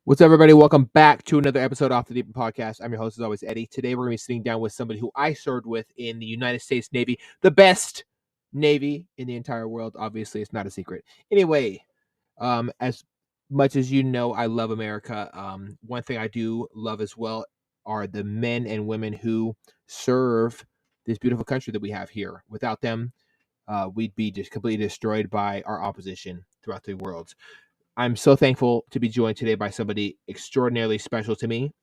What's up, everybody? Welcome back to another episode off the Deep End Podcast. I'm your host, as always, Eddie. Today, we're going to be sitting down with somebody who I served with in the United States Navy, the best Navy in the entire world. Obviously, it's not a secret. Anyway, as much as you know, I love America. One thing I do love as well are the men and women who serve this beautiful country that we have here. Without them, we'd be just completely destroyed by our opposition throughout the world. I'm so thankful to be joined today by somebody extraordinarily special to me.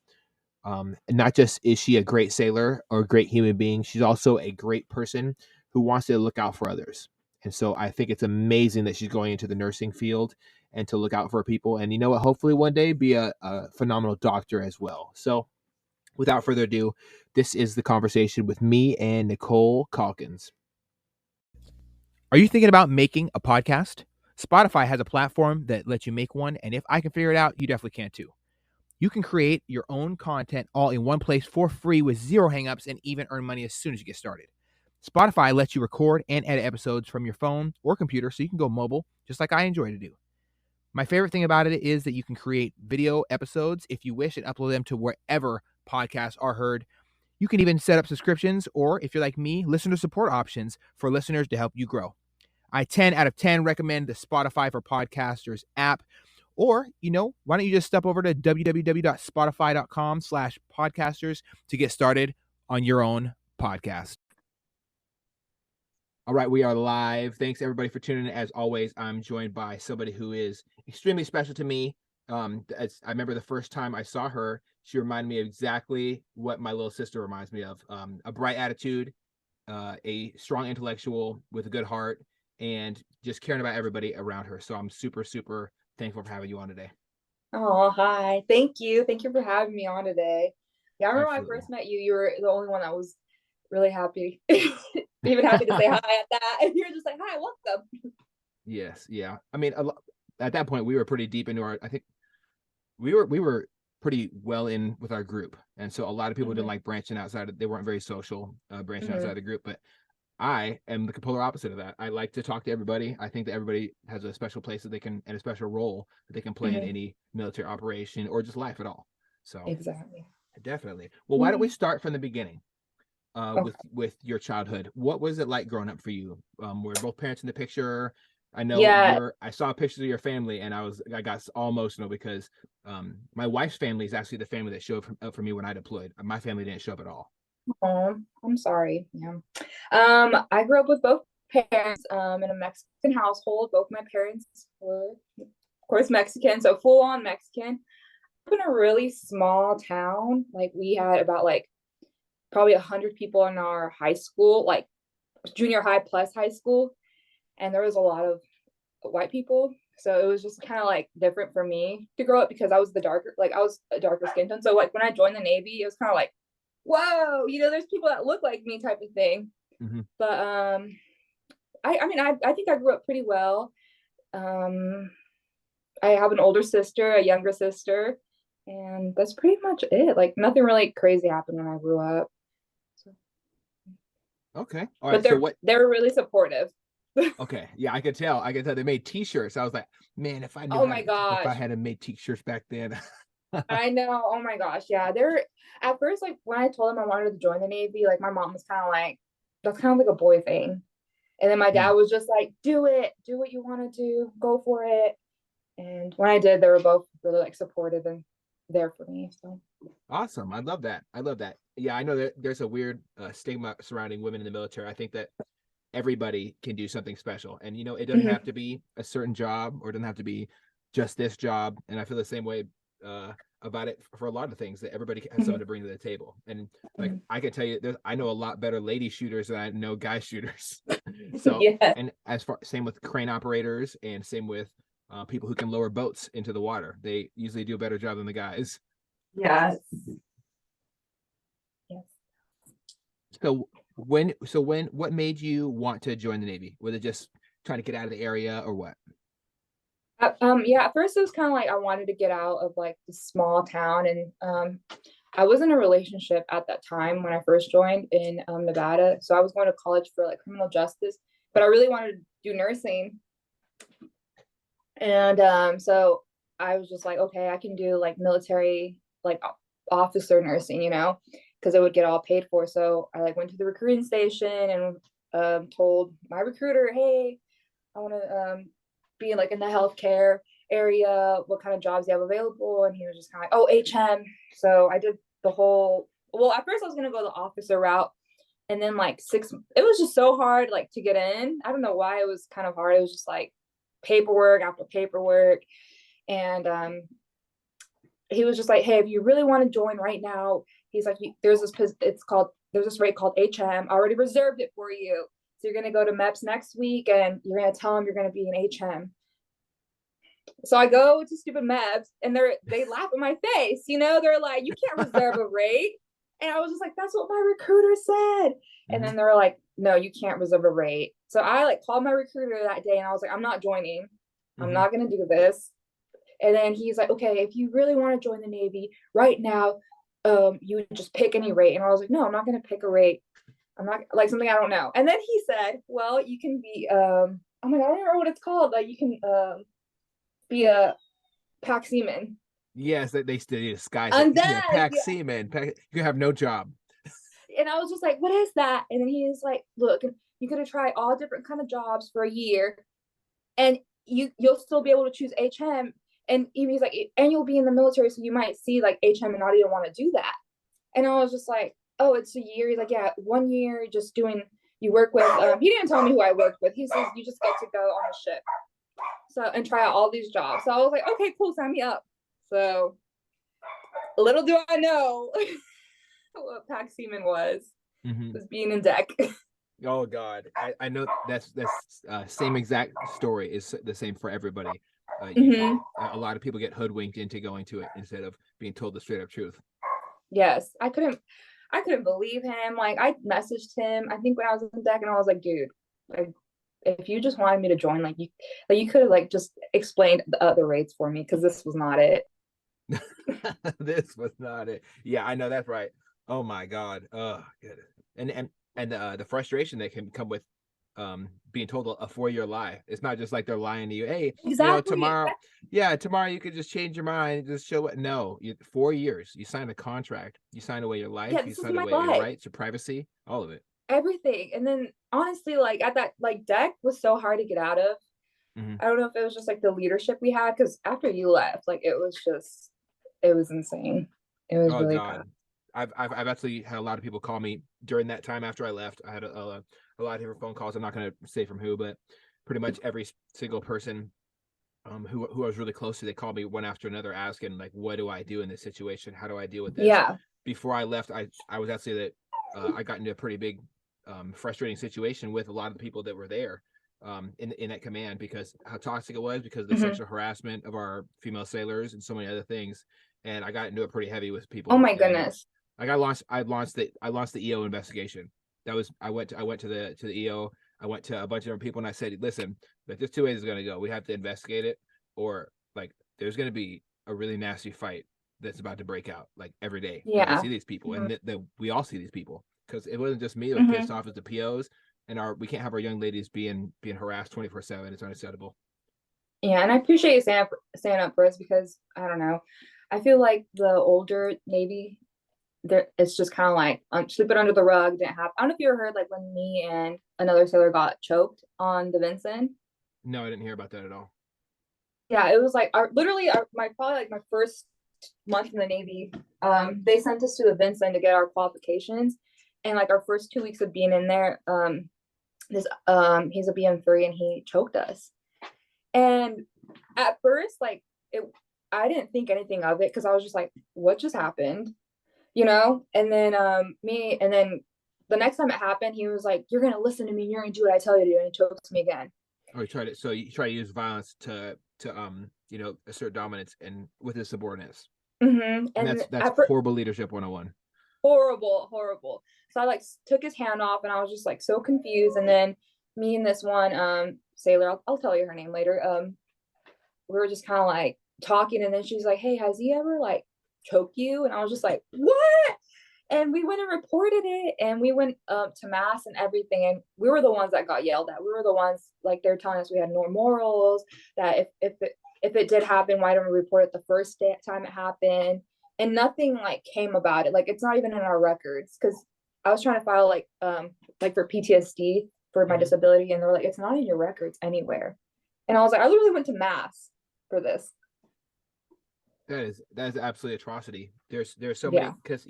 Not just is she a great sailor or a great human being, she's also a great person who wants to look out for others. And so I think it's amazing that she's going into the nursing field and to look out for people. And you know what? Hopefully one day be a phenomenal doctor as well. So without further ado, this is the conversation with me and Nicole Calkins. Are you thinking about making a podcast? Spotify has a platform that lets you make one, and if I can figure it out, you definitely can too. You can create your own content all in one place for free with zero hangups and even earn money as soon as you get started. Spotify lets you record and edit episodes from your phone or computer so you can go mobile, just like I enjoy to do. My favorite thing about it is that you can create video episodes if you wish and upload them to wherever podcasts are heard. You can even set up subscriptions or, if you're like me, listener support options for listeners to help you grow. I 10 out of 10 recommend the Spotify for Podcasters app. Or, why don't you just step over to www.spotify.com/podcasters to get started on your own podcast. All right, we are live. Thanks, everybody, for tuning in. As always, I'm joined by somebody who is extremely special to me. As I remember the first time I saw her, she reminded me of exactly what my little sister reminds me of. A bright attitude, a strong intellectual with a good heart, and just caring about everybody around her. So I'm super, super thankful for having you on today. Oh, hi. Thank you. Thank you for having me on today. Yeah, I remember when I first met you, you were the only one that was really happy. Even happy to say hi at that. And you're just like, hi, welcome. Yes, yeah. I mean, at that point, we were pretty deep into I think we were pretty well in with our group. And so a lot of people didn't like branching outside. They weren't very social, branching outside the group. But I am the polar opposite of that. I like to talk to everybody. I think that everybody has a special place that they can, and a special role that they can play in any military operation or just life at all. So exactly. Definitely. Well, why don't we start from the beginning? With your childhood, what was it like growing up for you? Were both parents in the picture? I know I saw pictures of your family and I got all emotional because my wife's family is actually the family that showed up for me when I deployed. My family didn't show up at all. Oh, I'm sorry. Yeah. I grew up with both parents in a Mexican household. Both my parents were, of course, Mexican, so full on Mexican. In a really small town. Like we had about probably 100 people in our high school, like junior high plus high school, and there was a lot of white people. So it was just kind of different for me to grow up because I was I was a darker skin tone. So when I joined the Navy, it was kind of like, whoa, there's people that look like me type of thing. But I think I grew up pretty well. I have an older sister, a younger sister, and that's pretty much it. Like nothing really crazy happened when I grew up. So. Okay. All right. But they were really supportive. Okay. Yeah, I could tell. They made T-shirts. I was like, man, if I knew if I had made T-shirts back then. I know. Oh my gosh. Yeah. They're at first, when I told them I wanted to join the Navy, my mom was kind of like, that's kind of like a boy thing. And then my dad was just like, do it, do what you want to do, go for it. And when I did, they were both really supportive and there for me. So awesome. I love that. Yeah, I know that there's a weird stigma surrounding women in the military. I think that everybody can do something special, and it doesn't have to be a certain job, or it doesn't have to be just this job. And I feel the same way about it for a lot of things, that everybody has something to bring to the table. And I can tell you, I know a lot better lady shooters than I know guy shooters. So and same with crane operators, and same with people who can lower boats into the water. They usually do a better job than the guys. Yes. So what made you want to join the Navy? Was it just trying to get out of the area, or what? Yeah, at first it was kind of I wanted to get out of the small town, and I was in a relationship at that time when I first joined in Nevada. So I was going to college for criminal justice, but I really wanted to do nursing. And so I was just like, okay, I can do like military, like officer nursing, because it would get all paid for. So I like went to the recruiting station and told my recruiter, hey, I want to be like in the healthcare area. What kind of jobs you have available? And he was just kind of like, oh, HM. So I did the whole. Well, at first I was gonna go the officer route, and then like it was just so hard like to get in. I don't know why it was kind of hard. It was just like paperwork after paperwork, and he was just like, hey, if you really want to join right now, he's like, there's this rate called HM. I already reserved it for you. So you're going to go to MEPS next week and you're going to tell them you're going to be an HM. So I go to stupid MEPS and they laugh in my face. They're like, you can't reserve a rate. And I was just like, that's what my recruiter said. And then they're like, no, you can't reserve a rate. So I like called my recruiter that day and I was like, I'm not joining. I'm not going to do this. And then he's like, okay, if you really want to join the Navy right now, you would just pick any rate. And I was like, no, I'm not going to pick a rate. I'm not like something I don't know. And then he said, well, you can be, oh my God, I don't remember what it's called. Like you can be a pack seaman. Yes, they still disguise And it. then Pack seaman. You have no job. And I was just like, what is that? And then he's like, look, you're going to try all different kind of jobs for a year. And you'll still be able to choose HM. And he's like, and you'll be in the military, so you might see like HM and not even want to do that. And I was just like, oh, it's a year. He's like, yeah, 1 year just doing, you work with, he didn't tell me who I worked with. He says, you just get to go on the ship. So, and try out all these jobs. So I was like, okay, cool, sign me up. So little do I know what pack seaman was being in deck. Oh God, I know that's same exact story is the same for everybody. A lot of people get hoodwinked into going to it instead of being told the straight up truth. Yes, I couldn't believe him. Like I messaged him, I think when I was in deck, and I was like, dude, like if you just wanted me to join, like you could have like just explained the other rates for me because this was not it. This was not it. Yeah, I know that's right. Oh my God. Oh, good. And the frustration that can come with being told a 4-year lie. It's not just like they're lying to you. Hey, tomorrow you could just change your mind, just show it. No, 4 years. You signed a contract. You signed away your life. You signed away your rights, your privacy, all of it. Everything. And then honestly, like at that like deck was so hard to get out of. I don't know if it was just like the leadership we had, because after you left, like it was insane. It was really God. I've actually had a lot of people call me during that time after I left. I had a lot of different phone calls. I'm not going to say from who, but pretty much every single person who I was really close to, they called me one after another asking like, what do I do in this situation? How do I deal with this? Yeah. Before I left, I was actually that I got into a pretty big frustrating situation with a lot of the people that were there in that command, because how toxic it was, because of the sexual harassment of our female sailors and so many other things. And I got into it pretty heavy with people. Oh my goodness. Like I launched the EO investigation. I went to the EO. I went to a bunch of different people and I said, listen, like there's 2 ways it's gonna go. We have to investigate it, or like there's gonna be a really nasty fight that's about to break out like every day. Yeah. I see these people, and we all see these people, because it wasn't just me that was pissed off as the POs, and we can't have our young ladies being harassed 24/7. It's unacceptable. Yeah, and I appreciate you standing up for us, because I don't know, I feel like the older Navy, it's just kind of like sweep it under the rug. Didn't happen. I don't know if you ever heard like when me and another sailor got choked on the Vincent. No, I didn't hear about that at all. Yeah, it was like probably my first month in the Navy. They sent us to the Vincent to get our qualifications, and like our first 2 weeks of being in there, he's a BM3 and he choked us. And at first, like I didn't think anything of it, because I was just like, what just happened? And then the next time it happened, he was like, you're gonna listen to me, you're gonna do what I tell you to do, and he chokes me again. Oh, you try to use violence to assert dominance and with his subordinates. And that's horrible leadership 101. Horrible. So I like took his hand off and I was just like so confused. And then me and this one sailor, I'll tell you her name later, we were just kind of like talking, and then she's like, hey, has he ever like choked you? And I was just like, what? And we went and reported it, and we went to mass and everything, and we were the ones that got yelled at. We were the ones, like, they're telling us we had no morals, that if if it did happen, why don't we report it the first time it happened? And nothing like came about it. Like it's not even in our records, because I was trying to file like for PTSD for my disability, and they're like, it's not in your records anywhere. And I was like, I literally went to mass for this. That is absolutely atrocity. There's so Yeah. many, because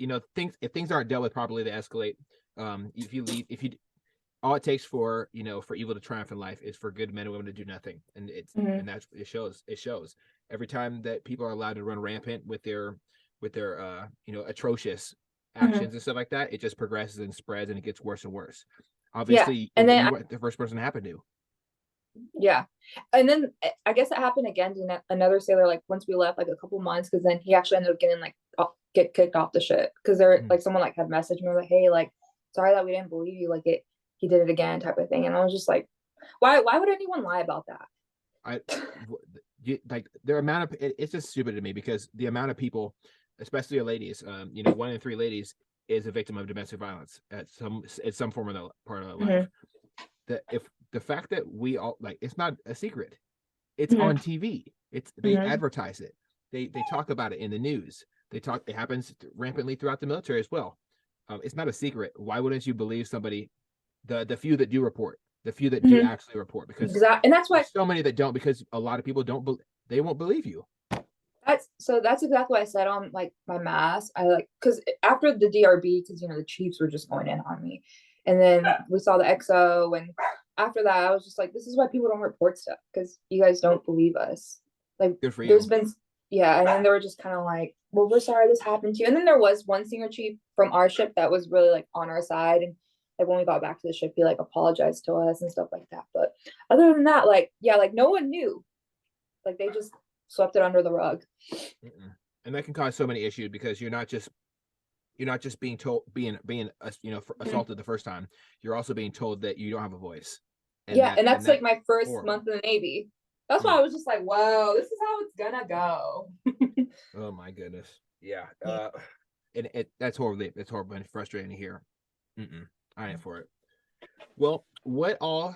if things aren't dealt with properly, they escalate. If you all it takes for for evil to triumph in life is for good men and women to do nothing, and that's it shows every time that people are allowed to run rampant with their atrocious actions and stuff like that. It just progresses and spreads, and it gets worse and worse. Yeah. Obviously, And then you weren't the first person to happen to. yeah. And then I guess it happened again to another sailor, like once we left, like a couple months, because then he actually ended up getting like get kicked off the ship, because they're like someone like had messaged me like, hey, like sorry that we didn't believe you, like he did it again type of thing. And I was just like, why would anyone lie about that? Like their amount of it's just stupid to me, because the amount of people, especially ladies, 1 in 3 ladies is a victim of domestic violence at some form of the part of their life. If the fact that we all, like, it's not a secret, it's on TV, they advertise it, they talk about it in the news, it happens rampantly throughout the military as well. It's not a secret. Why wouldn't you believe somebody, the few that do report, the few that do actually report? Because exactly. And that's why so many that don't, because a lot of people they won't believe you. That's exactly what I said on like my mass. I like, because after the DRB, because the Chiefs were just going in on me, and then we saw the XO, and after that I was just like, this is why people don't report stuff, because you guys don't believe us. Like there's been and then they were just kind of like, well, we're sorry this happened to you. And then there was one senior chief from our ship that was really like on our side, and like when we got back to the ship, he like apologized to us and stuff like that. But other than that, like like no one knew. Like they just swept it under the rug. And that can cause so many issues, because you're not just being told, being assaulted the first time, you're also being told that you don't have a voice. And that's like my first month in the Navy. That's why I was just like, whoa, this is how it's gonna go. Oh my goodness. Yeah. And that's horrible. It's horrible and frustrating to hear. I ain't for it. Well, what all,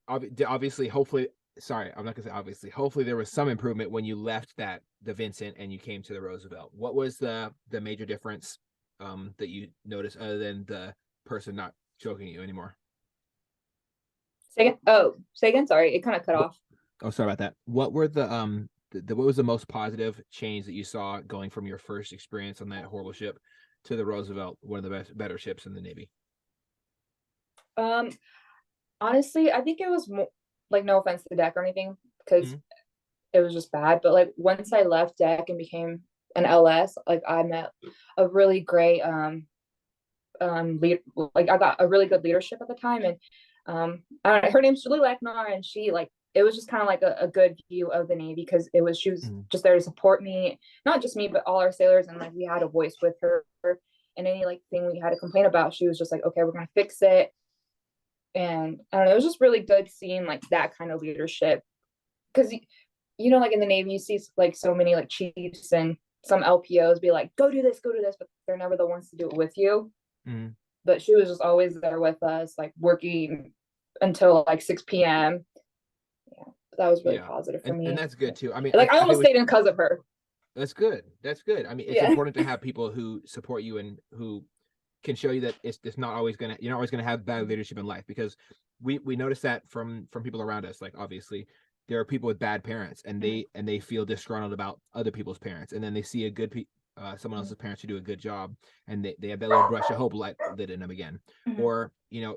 obviously, hopefully, sorry, I'm not gonna say obviously, hopefully there was some improvement when you left the Vincent and you came to the Roosevelt. What was the major difference that you noticed, other than the person not choking you anymore? Say again. Sorry, it kind of cut off. Oh, sorry about that. What were what was the most positive change that you saw going from your first experience on that horrible ship to the Roosevelt, one of the better ships in the Navy? Honestly, I think it was like, no offense to the deck or anything, because it was just bad. But like once I left deck and became an LS, like I met a really great like I got a really good leadership at the time, and her name's Julie Lechnar, and she like, it was just kind of like a good view of the Navy, because she was just there to support me, not just me but all our sailors, and like we had a voice with her, and any like thing we had to complain about, she was just like, okay, we're gonna fix it. And I don't know, it was just really good seeing like that kind of leadership, because like in the Navy you see like so many like chiefs and some LPOs be like, go do this, but they're never the ones to do it with you. But she was just always there with us, like working until like 6 p.m. Yeah, that was really positive for me, and that's good too. I mean, like I almost stayed in because of her. That's good. I mean, it's important to have people who support you and who can show you that it's not always you're not always gonna have bad leadership in life, because we notice that from people around us. Like obviously there are people with bad parents, and they feel disgruntled about other people's parents, and then they see a good someone else's parents who do a good job, and they have that little brush of hope lit in them again. Or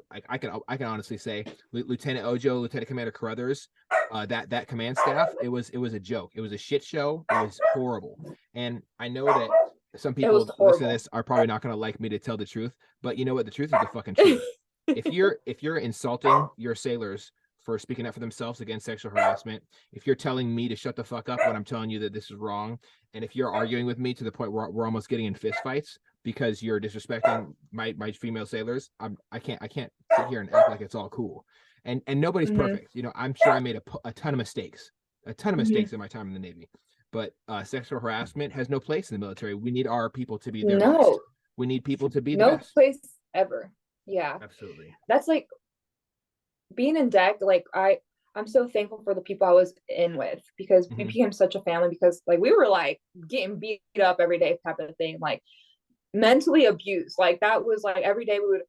I can honestly say Lieutenant Ojo, Lieutenant Commander Carruthers, that command staff, it was a joke. It was a shit show. It was horrible. And I know that some people listen to this are probably not going to like me to tell the truth, but you know what? The truth is the fucking truth. If you're insulting your sailors for speaking up for themselves against sexual harassment, if you're telling me to shut the fuck up when I'm telling you that this is wrong, and if you're arguing with me to the point where we're almost getting in fist fights because you're disrespecting my female sailors, I can't sit here and act like it's all cool. And nobody's perfect. I'm sure I made a ton of mistakes, in my time in the Navy. But sexual harassment has no place in the military. We need our people to be their best. We need people to be the best. No place ever. Yeah, absolutely. That's like being in deck. Like I'm so thankful for the people I was in with, because we became such a family, because like we were like getting beat up every day type of thing, like mentally abused. Like that was like every day we would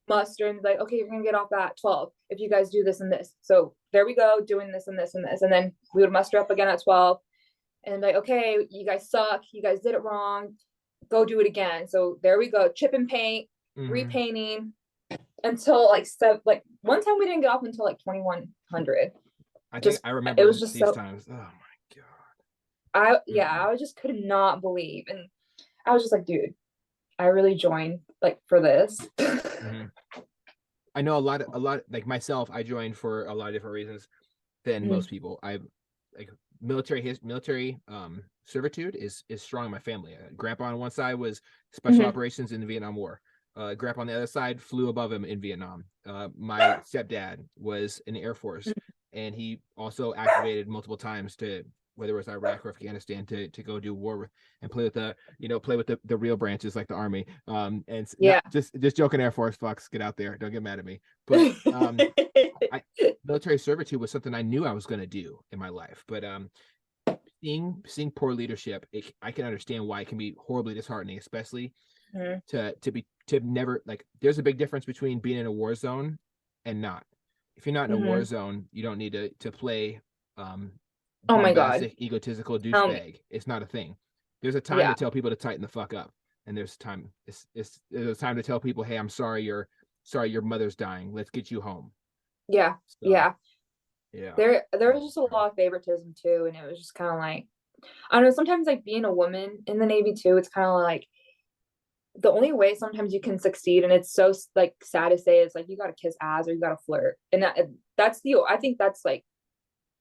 muster and be like, okay, you're gonna get off at 12 if you guys do this and this. So there we go, doing this and this and this. And then we would muster up again at 12 and like, okay, you guys suck, you guys did it wrong, go do it again. So there we go, chip and paint, repainting, until like like one time we didn't get off until like 2100. I remember it was just these times. Oh my god. I just could not believe, and I was just like, dude, I really joined like for this. I know a lot like myself, I joined for a lot of different reasons than most people. I like military servitude is strong in my family. Grandpa on one side was special operations in the Vietnam War. Grandpa on the other side flew above him in Vietnam. My stepdad was in the Air Force, and he also activated multiple times to, whether it was Iraq or Afghanistan, to go do war and play with the real branches like the Army. And just joking, Air Force fucks, get out there, don't get mad at me. But military servitude was something I knew I was going to do in my life. But seeing poor leadership, I can understand why it can be horribly disheartening, especially to never, like, there's a big difference between being in a war zone and not. If you're not in a war zone, you don't need to play oh my god, egotistical douchebag. It's not a thing. There's a time to tell people to tighten the fuck up, and there's a time to tell people, hey, I'm sorry your mother's dying, let's get you home. There was just a lot of favoritism too, and it was just kind of like, I don't know, sometimes like being a woman in the Navy too, it's kind of like the only way sometimes you can succeed, and it's so like sad to say, is like you gotta kiss ass or you gotta flirt. And that's I think that's like,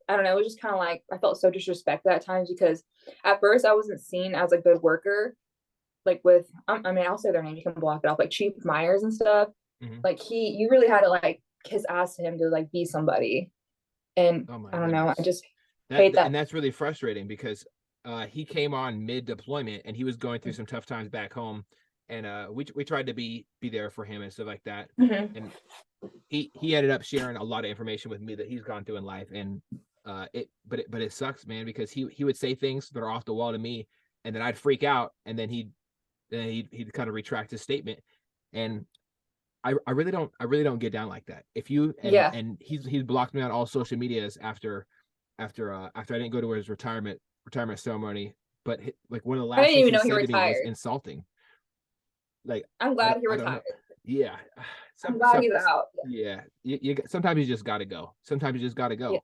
I don't know, it was just kind of like I felt so disrespected at times, because at first I wasn't seen as a good worker, like with I mean, I'll say their name, you can block it off, like Chief Myers and stuff. Like you really had to like kiss ass to him to like be somebody. And I don't know, I just hate that. And that's really frustrating, because he came on mid deployment and he was going through some tough times back home, and we tried to be there for him and stuff like that. And he ended up sharing a lot of information with me that he's gone through in life, and but it sucks, man, because he would say things that are off the wall to me, and then I'd freak out, and then he'd kind of retract his statement. And I really don't get down like that. If you and he's blocked me on all social medias after I didn't go to his retirement ceremony. But like one of the last things he said to me was insulting. Like, I'm glad he retired. Yeah, I'm glad he's out. Yeah, you sometimes you just gotta go. The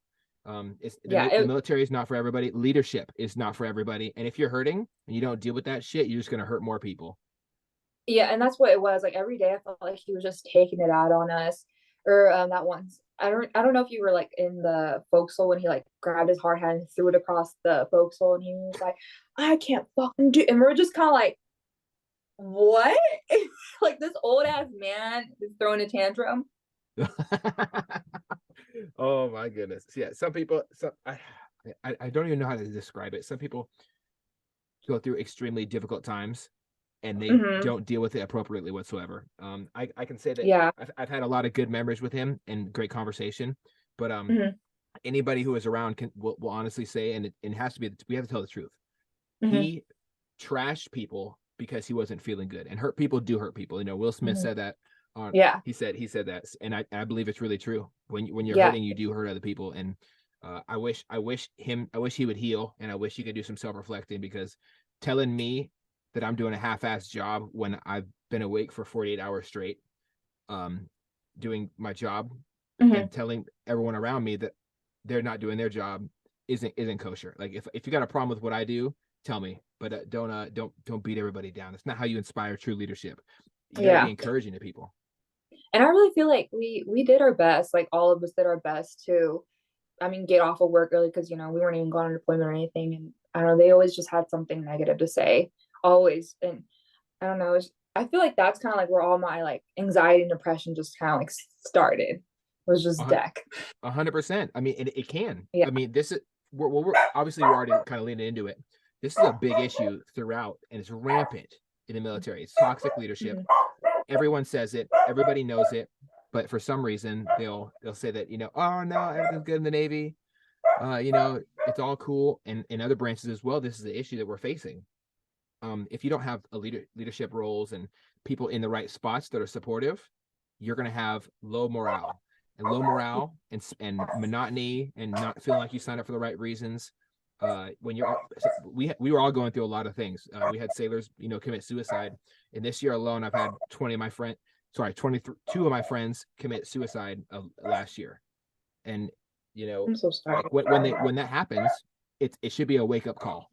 military is not for everybody. Leadership is not for everybody. And if you're hurting and you don't deal with that shit, you're just gonna hurt more people. Yeah, and that's what it was. Like every day I felt like he was just taking it out on us. Or that once, I don't know if you were like in the forecastle when he like grabbed his hard hat and threw it across the forecastle, and he was like, I can't fucking do, and we're just kind of like, what? Like this old ass man is throwing a tantrum. Oh my goodness. Yeah, some people, I don't even know how to describe it. Some people go through extremely difficult times and they don't deal with it appropriately whatsoever. I can say that I've had a lot of good memories with him and great conversation, but anybody who is around will honestly say, and it has to be, we have to tell the truth. He trashed people because he wasn't feeling good, and hurt people do hurt people. You know, Will Smith said that. He said that, and I believe it's really true. When you're hurting, you do hurt other people. And I wish he would heal, and I wish he could do some self-reflecting, because telling me that I'm doing a half-assed job when I've been awake for 48 hours straight, doing my job, and telling everyone around me that they're not doing their job isn't kosher. Like if you got a problem with what I do, tell me, but don't beat everybody down. It's not how you inspire true leadership. You gotta be encouraging to people. And I really feel like we did our best. Like all of us did our best to, I mean, get off of work early, because we weren't even going on deployment or anything. And I don't know, they always just had something negative to say, always. And I don't know, I feel like that's kind of like where all my like anxiety and depression just kind of like started. It was just deck. 100%. I mean, it can. Yeah. I mean, this is we're obviously we're already kind of leaning into it. This is a big issue throughout, and it's rampant in the military. It's toxic leadership. Everyone says it. Everybody knows it. but for some reason they'll say that, oh no, everything's good in the Navy. It's all cool. And in other branches as well, this is the issue that we're facing. If you don't have leadership roles and people in the right spots that are supportive, you're going to have low morale and monotony and not feeling like you signed up for the right reasons. When we were all going through a lot of things. We had sailors, commit suicide. And this year alone, I've had 22 of my friends commit suicide last year. And, I'm so sorry. like when that happens, it should be a wake up call.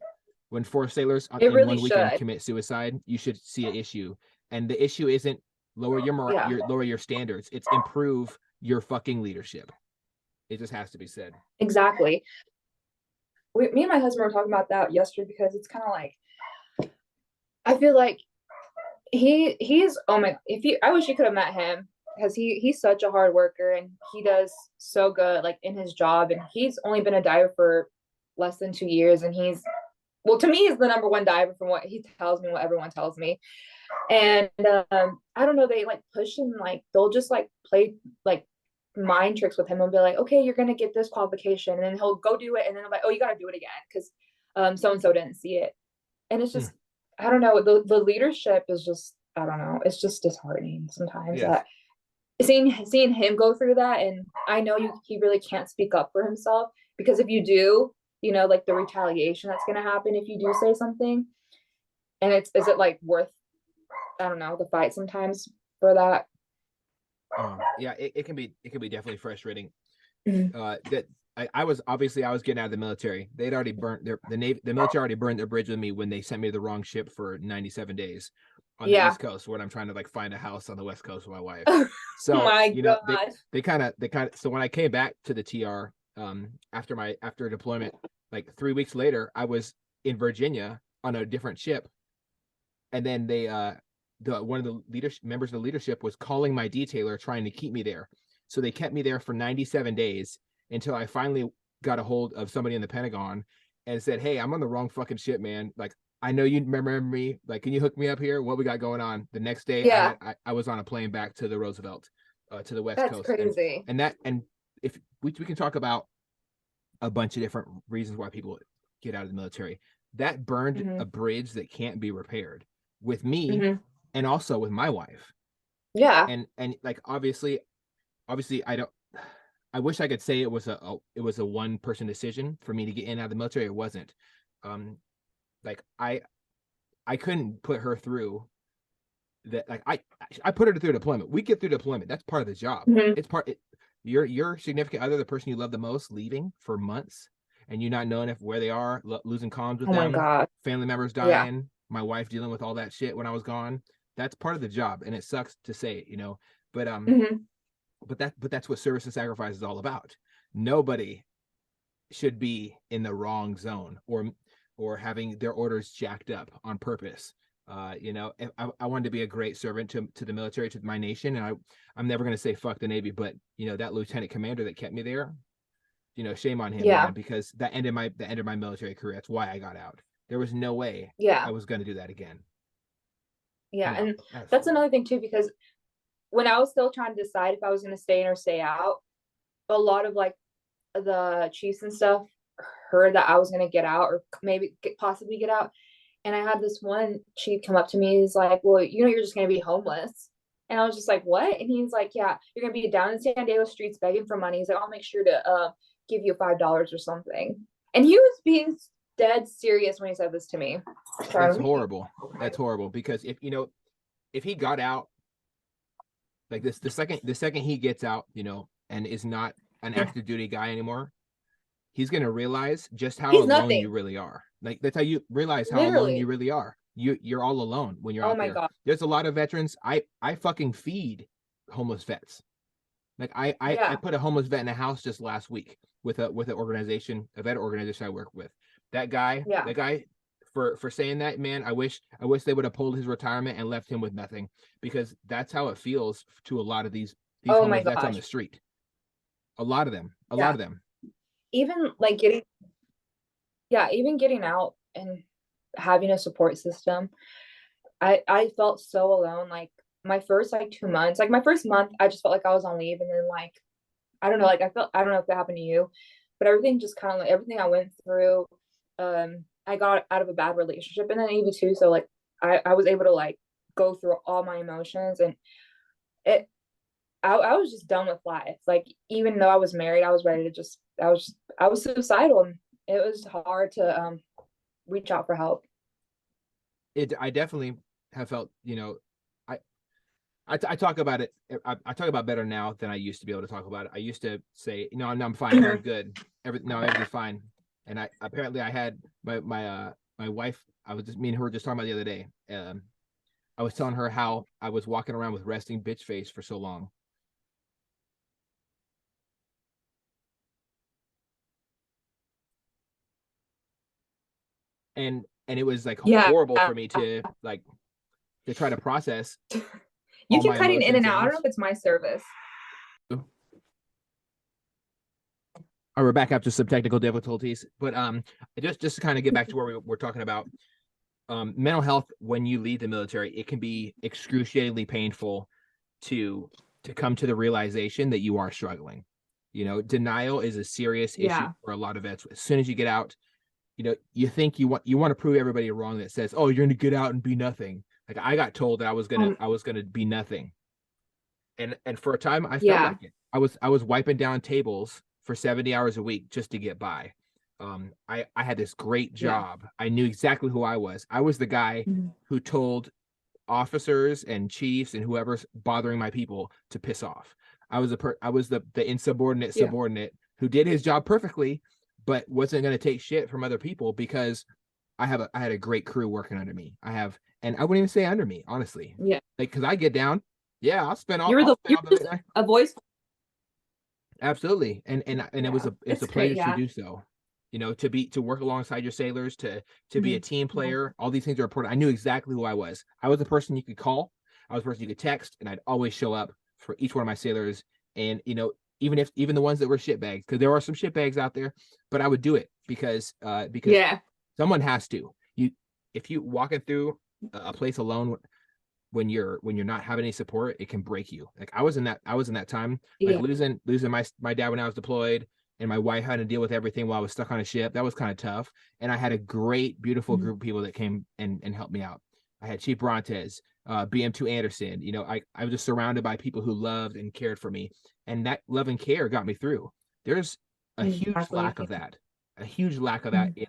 When 4 sailors It in really one weekend should. commit suicide, you should see an issue. And the issue isn't lower your standards. It's improve your fucking leadership. It just has to be said. Exactly. Me and my husband were talking about that yesterday because it's kind of like, I feel like he's oh my, I wish you could have met him because he's such a hard worker and he does so good like in his job, and he's only been a diver for less than 2 years, and to me he's the number one diver from what he tells me, what everyone tells me. And I don't know, they like push him, like they'll just like play like mind tricks with him and be like, okay, you're gonna get this qualification, and then he'll go do it, and then I'm like, oh, you gotta do it again because so and so didn't see it. And it's just I don't know, the leadership is just, I don't know, it's just disheartening sometimes. Yes. That seeing him go through that, and I know he really can't speak up for himself, because if you do, like the retaliation that's going to happen if you do say something, and is it like worth, I don't know, the fight sometimes for that. Yeah, it can be definitely frustrating. Mm-hmm. That I was getting out of the military. They'd already burnt the military already burned their bridge with me when they sent me to the wrong ship for 97 days on the East Coast, when I'm trying to like find a house on the West Coast with my wife. So my gosh. they kind of so when I came back to the TR after deployment, like 3 weeks later, I was in Virginia on a different ship, and then they one of the members of the leadership was calling my detailer trying to keep me there. So they kept me there for 97 days until I finally got a hold of somebody in the Pentagon and said, hey, I'm on the wrong fucking ship, man. Like, I know you remember me. Like, can you hook me up here? What we got going on? The next day, I was on a plane back to the Roosevelt, to the West Coast. That's crazy. And if we can talk about a bunch of different reasons why people get out of the military. That burned a bridge that can't be repaired with me and also with my wife. Yeah. And like, obviously I wish I could say it was a one person decision for me to get in and out of the military. It wasn't. Like I couldn't put her through that. Like I put her through deployment. We get through deployment. That's part of the job. It's your significant other, the person you love the most, leaving for months and you not knowing where they are, losing comms with them, family members dying, my wife dealing with all that shit when I was gone. That's part of the job, and it sucks to say it, but but that's what service and sacrifice is all about. Nobody should be in the wrong zone or having their orders jacked up on purpose. I wanted to be a great servant to the military, to my nation, and I'm never going to say fuck the Navy, but that lieutenant commander that kept me there, shame on him, man, because that ended my military career. That's why I got out. There was no way I was going to do that again. And that's another thing too, because when I was still trying to decide if I was going to stay in or stay out, a lot of like the chiefs and stuff heard that I was going to get out, or maybe possibly get out. And I had this one chief come up to me. He's like, well, you're just going to be homeless. And I was just like, what? And he's like, yeah, you're going to be down in San Diego streets begging for money. He's like, I'll make sure to give you $5 or something. And he was being dead serious when he said this to me. That's horrible. That's horrible, because if he got out, like this, the second he gets out, and is not an active duty guy anymore, he's going to realize just how alone you really are. Like, that's how you realize how alone you really are. You're all alone when you're out there. God. There's a lot of veterans. I fucking feed homeless vets. Like I put a homeless vet in a house just last week with a vet organization I work with. That guy, for saying that, man, I wish they would have pulled his retirement and left him with nothing, because that's how it feels to a lot of these homeless vets on the street. A lot of them. Even like getting out and having a support system, I felt so alone. Like my first like 2 months, like my first month, I just felt like I was on leave, and then like I don't know, like I don't know if that happened to you, but everything just kind of like everything I went through, I got out of a bad relationship in the Navy too, so like I was able to like go through all my emotions, and it I was just done with life. Like even though I was married, I was ready to just I was suicidal, and it was hard to reach out for help. I definitely have felt, I, I talk about it. I talk about better now than I used to be able to talk about it. I used to say, no, I'm fine. No, I'm good. Everything's fine. And I had my wife. I was just me and her were just talking about the other day. I was telling her how I was walking around with resting bitch face for so long. And it was like Yeah, horrible for me to like to try to process you all keep my cutting in emotions and at out. I don't know once. if it's my service. We're back after some technical difficulties, but just to kind of get back to where we're talking about mental health when you leave the military, it can be excruciatingly painful to come to the realization that you are struggling. Denial is a serious issue Yeah. for a lot of vets. As soon as you get out, you think you want to prove everybody wrong that says, oh, you're gonna get out and be nothing. Like I got told that I was gonna be nothing. And for a time I felt Yeah. like it. I was wiping down tables for 70 hours a week just to get by. I had this great Yeah. job. I knew exactly who I was. I was the guy Mhm. who told officers and chiefs and whoever's bothering my people to piss off. I was the insubordinate Yeah. subordinate who did his job perfectly, but wasn't going to take shit from other people because I had a great crew working under me. And I wouldn't even say under me, honestly, Yeah. like because I get down, yeah, I'll You're spend all the just night. a voice. Absolutely, and it was Yeah. a It's great. pleasure to Yeah. do so. To work alongside your sailors, to be a Mhm. team Yeah. player. All these things are important. I knew exactly who I was. I was the person you could call. I was the person you could text, and I'd always show up for each one of my sailors. And even the ones that were shitbags, because there are some shitbags out there, but I would do it because Yeah. someone has to. If you walking through a place alone when you're not having any support, it can break you. Like I was in that time, like Yeah. losing my dad when I was deployed, and my wife had to deal with everything while I was stuck on a ship. That was kind of tough. And I had a great, beautiful Mhm. group of people that came and helped me out. I had Chief Brontes, BM2 Anderson. I was just surrounded by people who loved and cared for me. And that love and care got me through. There's a huge Exactly. lack of that. A huge lack of that Mhm.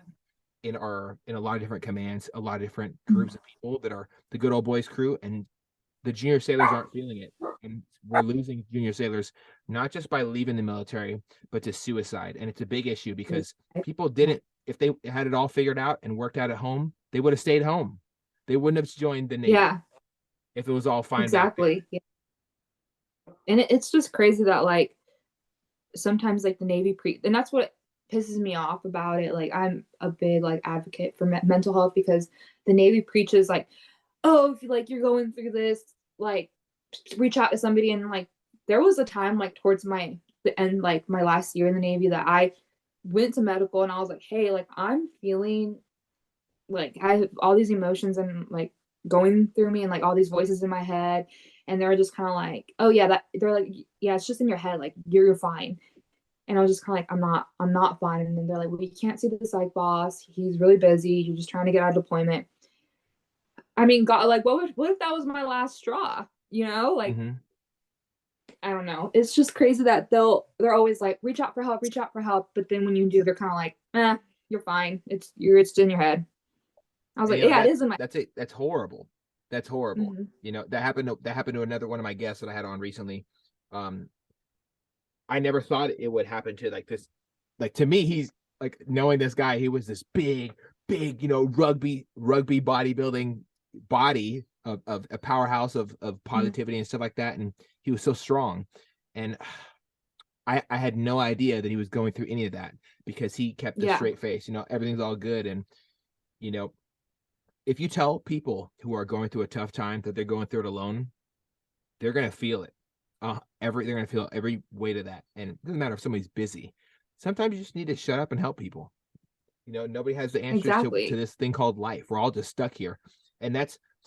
in a lot of different commands, a lot of different Mhm. groups of people that are the good old boys crew, and the junior sailors aren't feeling it. And we're losing junior sailors not just by leaving the military, but to suicide. And it's a big issue because people didn't, if they had it all figured out and worked out at home, they would have stayed home. They wouldn't have joined the Navy Yeah. if it was all fine back then. Exactly. Yeah. And it's just crazy that like sometimes like the Navy and that's what pisses me off about it. Like I'm a big like advocate for mental health because the Navy preaches like, oh, if you like you're going through this, like reach out to somebody. And like there was a time like towards the end, like my last year in the Navy, that I went to medical and I was like, hey, like I'm feeling like I have all these emotions and like going through me and like all these voices in my head. And they're just kind of like, oh yeah, that they're like, yeah, it's just in your head, like you're fine. And I was just kind of like, I'm not fine. And then they're like, well, you can't see the psych boss. He's really busy. He's just trying to get out of deployment. I mean, God, like, what if that was my last straw? Like, Mm-hmm. I don't know. It's just crazy that they're always like, reach out for help, reach out for help. But then when you do, they're kind of like, you're fine. It's in your head. I was And like, yeah, it that is in my. that's it. That's horrible. That's horrible. Mhm. That happened to another one of my guests that I had on recently. Um, I never thought it would happen to like this. Like to me, he's like knowing this guy. He was this big, rugby bodybuilding body of a powerhouse of Mhm. positivity and stuff like that. And he was so strong. And I had no idea that he was going through any of that because he kept a Yeah, straight face. Everything's all good. And you know, if you tell people who are going through a tough time that they're going through it alone, they're gonna feel it. They're gonna feel every weight of that. And it doesn't matter if somebody's busy. Sometimes you just need to shut up and help people. Nobody has the answers to exactly. this thing called life. We're all just stuck here. And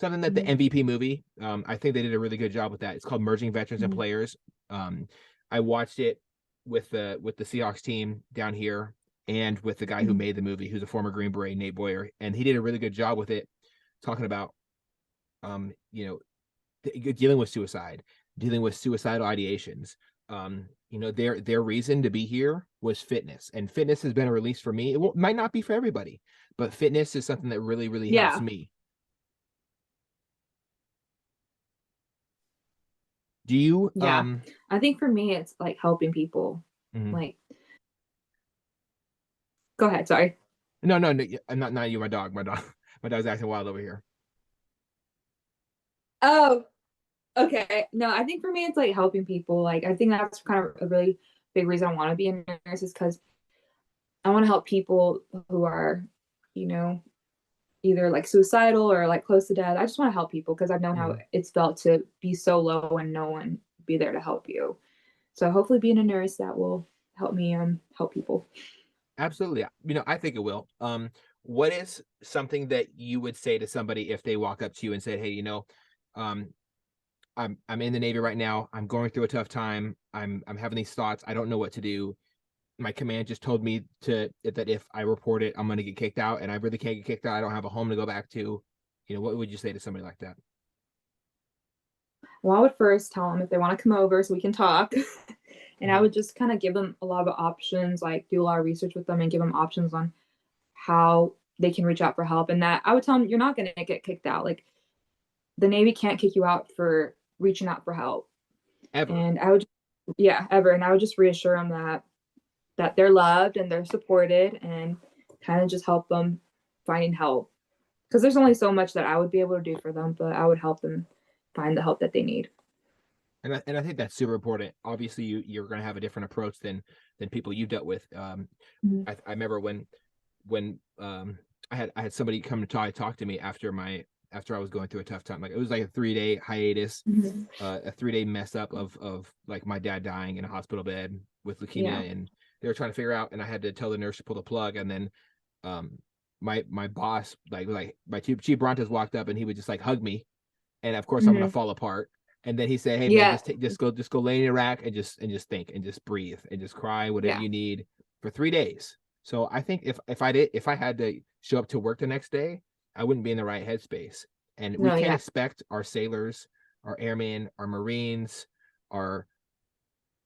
something that the Mhm. MVP movie, I think they did a really good job with that. It's called Merging Veterans and Mhm. Players. I watched it with the Seahawks team down here and with the guy who Mhm. made the movie, who's a former Green Beret, Nate Boyer, and he did a really good job with it, talking about you know, dealing with suicide, dealing with suicidal ideations. You know, their reason to be here was fitness, and fitness has been a release for me. Might not be for everybody, but fitness is something that really, really helps Yeah. me. Do you Yeah. I think for me, it's like helping people. mhm. Like, go ahead. Sorry. No, not you, my dog. My dog's acting wild over here. Oh, okay. No, I think for me, it's like helping people. Like, I think that's kind of a really big reason I want to be a nurse is because I want to help people who are, you know, either like suicidal or like close to death. I just want to help people because I've known how Mhm. it's felt to be so low and no one be there to help you. So hopefully being a nurse that will help me help people. Absolutely. You know, I think it will. What is something that you would say to somebody if they walk up to you and said, "Hey, you know, um, I'm in the Navy right now. I'm going through a tough time. I'm having these thoughts. I don't know what to do. My command just told me to that if I report it, I'm going to get kicked out, and I really can't get kicked out. I don't have a home to go back to. You know, what would you say to somebody like that?" Well, I would first tell them if they want to come over so we can talk. And I Mhm. would just kind of give them a lot of options, like do a lot of research with them and give them options on how they can reach out for help. And that I would tell them you're not going to get kicked out. Like the Navy can't kick you out for reaching out for help. Ever. And I would, yeah, ever. And I would just reassure them that they're loved and they're supported and kind of just help them finding help. Because there's only so much that I would be able to do for them, but I would help them find the help that they need. And I think that's super important. Obviously, you're going to have a different approach than people you've dealt with. Mm-hmm. I remember when I had somebody come to talk to me after I was going through a tough time. Like it was like a 3-day hiatus, Mm-hmm. a 3-day mess up of like my dad dying in a hospital bed with Yeah. leukemia, and they were trying to figure out, and I had to tell the nurse to pull the plug, and then um my boss like my chief Brontes walked up and he would just like hug me, and of course I'm gonna Mm-hmm. fall apart. And then he said, "Hey man, Yeah. just go lay in your rack and just think and just breathe and just cry whatever Yeah. you need for 3 days." So I think if I had to show up to work the next day, I wouldn't be in the right headspace. And we No, can't yeah. expect our sailors, our airmen, our Marines, our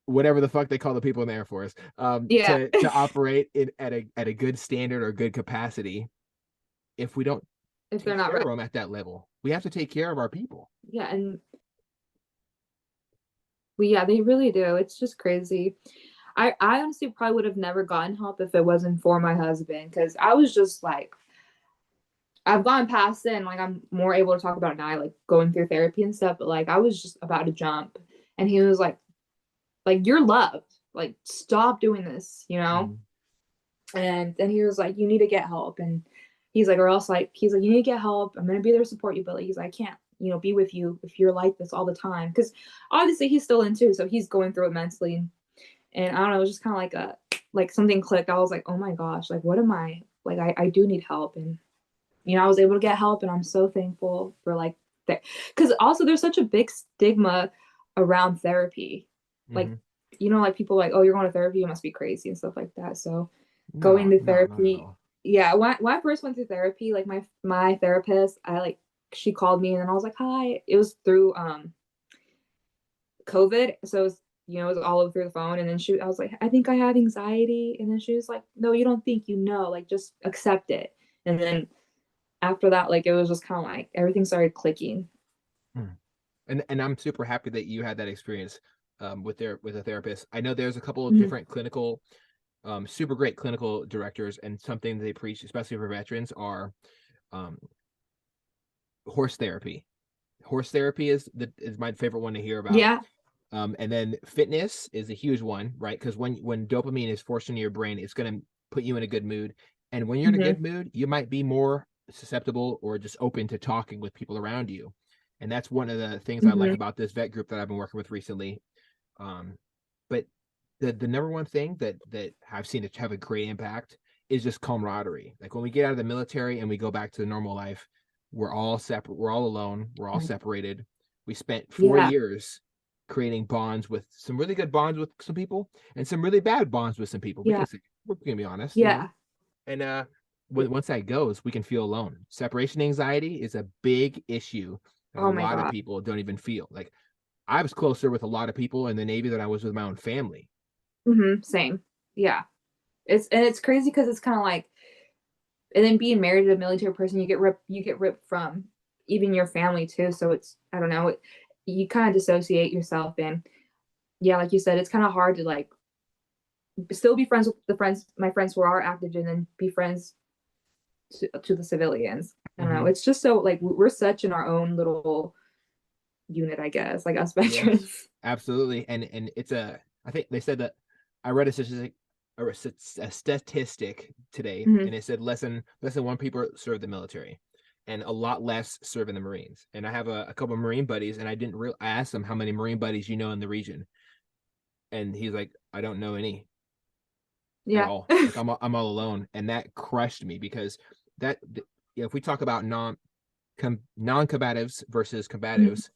whatever the fuck they call the people in the Air Force, Yeah. to operate at a good standard or good capacity if we don't If they're take not care of right. them at that level. We have to take care of our people. Yeah. And yeah, they really do. It's just crazy. I honestly probably would have never gotten help if it wasn't for my husband because I was just like, I've gone past it and like I'm more able to talk about it now, like going through therapy and stuff. But like I was just about to jump, and he was like you're loved. Like stop doing this, you know. Mm. And then he was like, you need to get help, and he's like, or else like he's like, you need to get help. I'm gonna be there to support you, but like, he's like, I can't, be with you if you're like this all the time because obviously he's still in too, so he's going through it mentally. And I don't know, it was just kind of like like something clicked. I was like, oh my gosh, like what am I like? I do need help, and I was able to get help, and I'm so thankful for like that. Because also there's such a big stigma around therapy, like Hmm. like people like, oh, you're going to therapy, you must be crazy and stuff like that. So going No, to no, not at therapy, all. yeah. When I first went through therapy, like my therapist, I like she called me and then I was like, hi. It was through COVID, so it was all over through the phone. And then I was like, I think I have anxiety, and then she was like, no, you don't think, like just accept it. And then after that, like it was just kind of like everything started clicking. Mm. And I'm super happy that you had that experience with a therapist. I know there's a couple of Mm-hmm. different clinical, super great clinical directors, and something they preach, especially for veterans, are um, horse therapy. Horse therapy is my favorite one to hear about. Yeah. And then fitness is a huge one, right? Because when dopamine is forced into your brain, it's going to put you in a good mood. And when you're in a Mm-hmm. good mood, you might be more susceptible or just open to talking with people around you. And that's one of the things I like Mm-hmm. about this vet group that I've been working with recently. But the number one thing that I've seen it have a great impact is just camaraderie. Like when we get out of the military and we go back to the normal life, we're all separate, we're all alone, we're all separated. We spent 4 Yeah. years creating bonds with some really good bonds with some people and some really bad bonds with some people. Yeah. We're gonna be honest, Yeah. and once that goes, we can feel alone. Separation anxiety is a big issue that a Oh my lot of God. people don't even feel. Like I was closer with a lot of people in the Navy than I was with my own family. Same. Yeah. It's crazy because it's kind of like, and then being married to a military person, you get ripped from even your family too. So it's, I don't know, you kind of dissociate yourself, and yeah, like you said, it's kind of hard to like still be friends with my friends who are active, and then be friends to the civilians. I don't know. It's just so like we're such in our own little unit, I guess, like us Yes, veterans. absolutely. And it's I think they said that I read a statistic a statistic today, Hmm. and it said less than one people serve the military, and a lot less serve in the Marines. And I have a couple of Marine buddies, and I asked them how many Marine buddies you know in the region, and he's like, I don't know any at Yeah. all. Like I'm all alone, and that crushed me because that if we talk about non-combatives versus Mhm. combatives,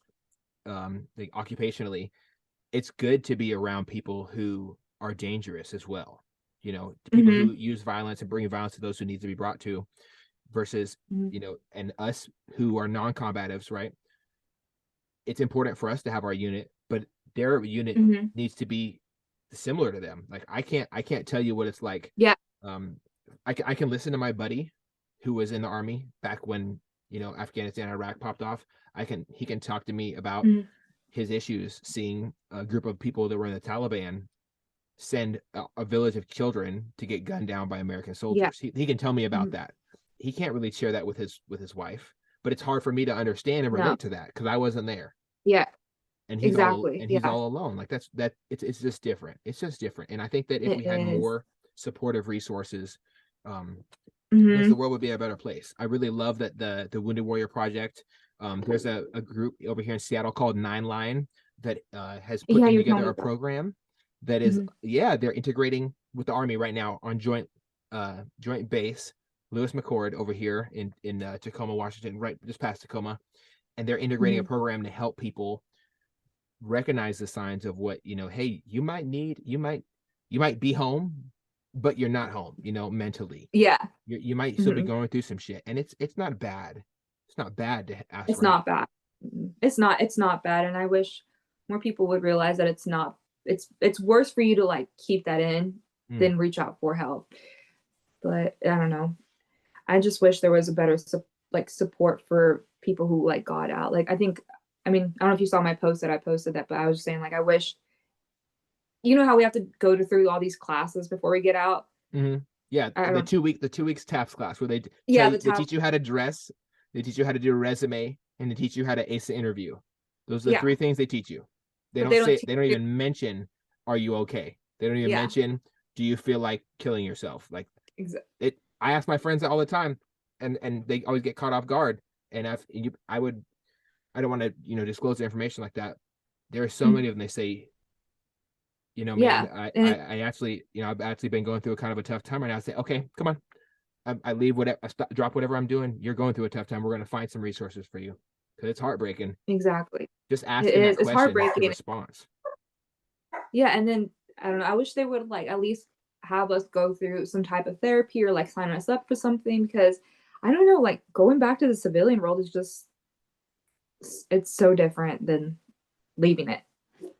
like occupationally, it's good to be around people who are dangerous as well. People who Mhm. use violence and bring violence to those who need to be brought to, versus Mhm. and us who are non-combatives, right? It's important for us to have our unit, but their unit Mhm. needs to be similar to them. Like I can't tell you what it's like. Yeah. um I can listen to my buddy who was in the army back when Afghanistan, Iraq popped off. He can talk to me about Mhm. his issues seeing a group of people that were in the Taliban send a village of children to get gunned down by American Yeah. soldiers. He can tell me about Mhm. that. He can't really share that with his wife, but it's hard for me to understand and No. relate to that because I wasn't there, Yeah. and Exactly. he's Yeah. all alone. Like it's just different. It's just different. And I think that if It we had is. more supportive resources, um, the Mhm. world would be a better place. I really love that the Wounded Warrior Project. There's a group over here in Seattle called Nine Line that has put Yeah, in you were telling together me a about. program that is, Mhm. yeah, they're integrating with the Army right now on joint base Lewis McCord over here in Tacoma, Washington, right just past Tacoma, and they're integrating a Mhm. program to help people recognize the signs of what hey, you might be home, but you're not home, mentally. Yeah. You might still be Mhm. going through some shit, and it's not bad. It's not bad to ask It's for help. not bad. It's not bad, and I wish more people would realize that it's not. It's worse for you to like keep that in Mm, than reach out for help. But I don't know. I just wish there was a better like support for people who like got out. Like I think, I mean, I don't know if you saw my post that I posted that, but I was just saying like I wish, you know how we have to go through all these classes before we get out. hmm Yeah, I don't. the 2 weeks TAPS class where Yeah, the they top. teach you how to dress, they teach you how to do a resume, and they teach you how to ace the interview. Those are the Yeah, three things they teach you. but they don't teach They don't you. even mention, are you okay? They don't even Yeah, mention, do you feel like killing yourself? Like exactly. it. I ask my friends that all the time, and they always get caught off guard. And I don't want to disclose the information like that. There are so many of them. They say, man, Yeah, and I actually, I've actually been going through a kind of a tough time right now. I say, okay, come on. I leave whatever, drop whatever I'm doing. You're going through a tough time. We're going to find some resources for you because it's heartbreaking. exactly. Just It asking that is. It's question, the heartbreaking. response. Yeah, and then I don't know. I wish they would like at least have us go through some type of therapy or like sign us up for something, because I don't know, like going back to the civilian world is just, it's so different than leaving it.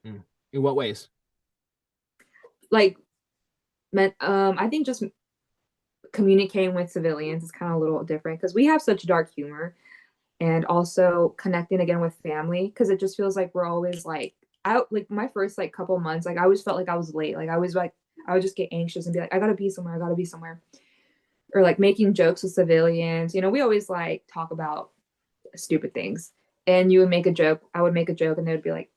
Mm. In what ways? Like, I think just communicating with civilians is kind of a little different because we have such dark humor, and also connecting again with family because it just feels like we're always like out. Like my first like couple months, like I always felt like I was late. Like I would just get anxious and be like, I gotta be somewhere. I gotta be somewhere. Or like making jokes with civilians. We always like talk about stupid things. And you would make a joke, I would make a joke, and they would be like,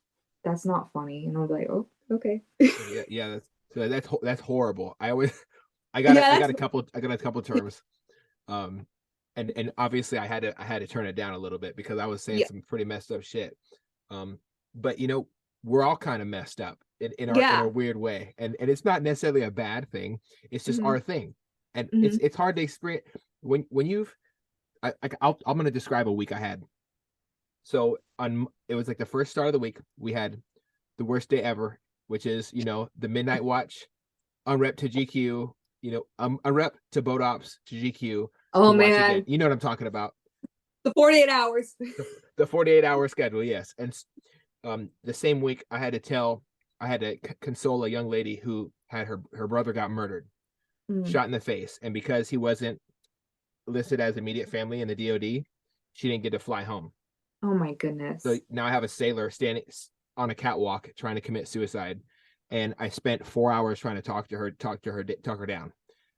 "That's not funny," and I would be like, "Oh, okay." Yeah, yeah. That's horrible. I always, Yeah, I that's got a couple terms. Um, and obviously I had to turn it down a little bit because I was saying yeah, some pretty messed up shit. But we're all kind of messed up in yeah. a weird way, and it's not necessarily a bad thing. It's just Hmm. our thing, and Hmm. it's hard to experience when you've I'm gonna describe a week I had. So it was like the first start of the week. We had the worst day ever, which is the midnight watch, unrep to GQ, unrep to boat ops to GQ to Oh watch again. man, You know what I'm talking about? the 48 hours. The 48-hour schedule, yes. And the same week I had to console a young lady who had her brother got murdered, shot in the face, and because he wasn't listed as immediate family in the DOD, she didn't get to fly home. Oh my goodness. So now I have a sailor standing on a catwalk trying to commit suicide, and I spent 4 hours trying to talk her down.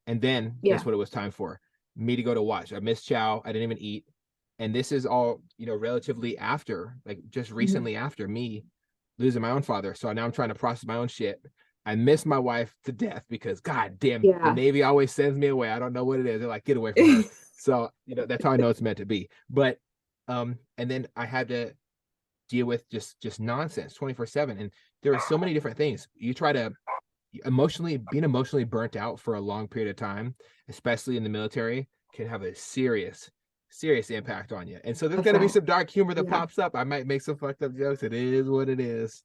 And then guess what it was time for? Me to go to watch. I missed chow. I didn't even eat. And this is all, relatively after, like just recently after me losing my own father. So now I'm trying to process my own shit. I miss my wife to death because God damn, the Navy always sends me away. I don't know what it is. They're like, get away from her. So, that's how I know it's meant to be. But and then I had to deal with just nonsense 24/7. And there are so many different things. You try to being emotionally burnt out for a long period of time, especially in the military, can have a serious impact on you. And so there's gonna be some dark humor that pops up. I might make some fucked up jokes. It is what it is.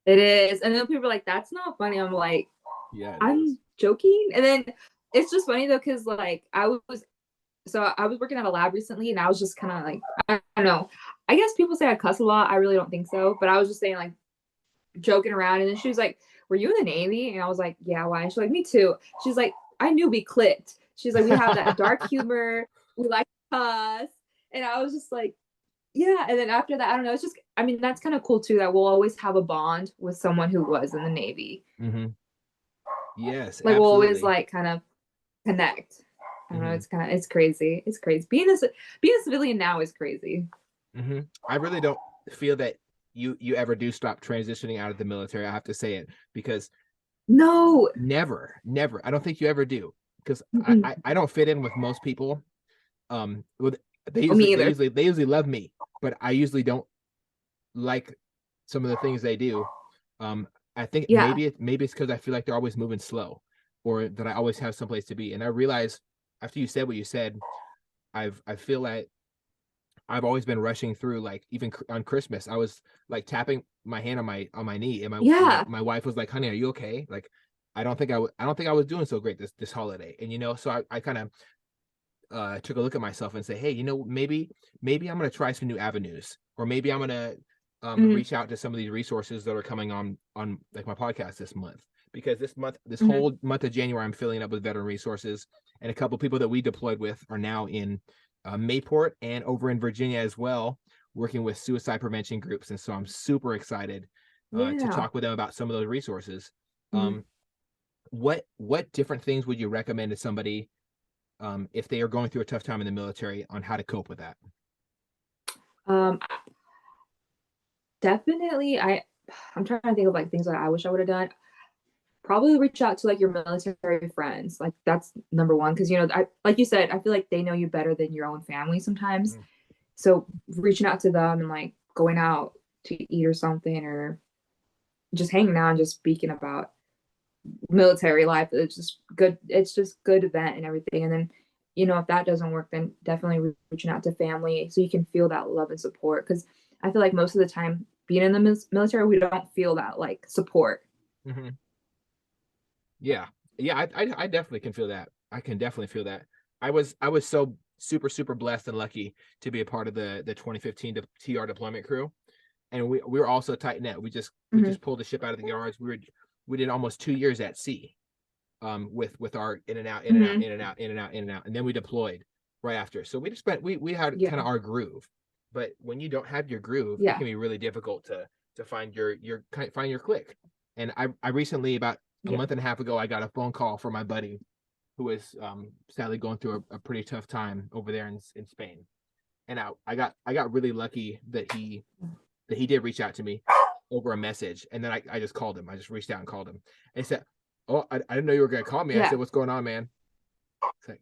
It is. And then people are like, that's not funny. I'm like, yeah, I'm joking. And then it's just funny though, because like I was working at a lab recently, and I was just kind of like, I don't know. I guess people say I cuss a lot. I really don't think so. But I was just saying, like, joking around. And then she was like, were you in the Navy? And I was like, yeah, why? And she's like, me too. She's like, I knew we clicked. She's like, we have that dark humor. We like to cuss. And I was just like, yeah. And then after that, I don't know. It's just, I mean, that's kind of cool too, that we'll always have a bond with someone who was in the Navy. Mm-hmm. Yes, like absolutely. We'll always like kind of connect. I don't know. It's crazy. It's crazy. Being a civilian now is crazy. I really don't feel that you ever do stop transitioning out of the military. I have to say it, because never. I don't think you ever do, because I don't fit in with most people. They usually love me, but I usually don't like some of the things they do. I think maybe it's because I feel like they're always moving slow, or that I always have someplace to be. And I realize after you said what you said, I feel like I've always been rushing through. Like even on Christmas, I was like tapping my hand on my knee, and my wife was like, "Honey, are you okay?" Like, I don't think I was doing so great this holiday. And so I kind of took a look at myself and say, hey, maybe I'm gonna try some new avenues, or maybe I'm gonna reach out to some of these resources that are coming on like my podcast this month, because this whole month of January, I'm filling up with veteran resources, and a couple of people that we deployed with are now in Mayport and over in Virginia as well, working with suicide prevention groups. And so I'm super excited to talk with them about some of those resources. What different things would you recommend to somebody if they are going through a tough time in the military, on how to cope with that? Definitely, I'm trying to think of like things that I wish I would have done. Probably reach out to like your military friends. Like that's number one, because like you said, I feel like they know you better than your own family sometimes. So reaching out to them and like going out to eat or something, or just hanging out and just speaking about military life. It's just good. It's just good event and everything. And then, if that doesn't work, then definitely reaching out to family so you can feel that love and support. Because I feel like most of the time being in the military, we don't feel that like support. Yeah, I definitely can feel that. I can definitely feel that. I was so super blessed and lucky to be a part of the 2015 TR deployment crew, and we were also tight knit. We just pulled the ship out of the yards. We did almost 2 years at sea, with our in and out, and then we deployed right after. So we had kind of our groove. But when you don't have your groove, it can be really difficult to find your click. And I recently, about a month and a half ago, I got a phone call from my buddy who is sadly going through a pretty tough time over there in Spain. And I got really lucky that he did reach out to me over a message. And then I just called him. I just reached out and called him. And he said, "Oh, I didn't know you were gonna call me." I said, "What's going on, man?" It's like,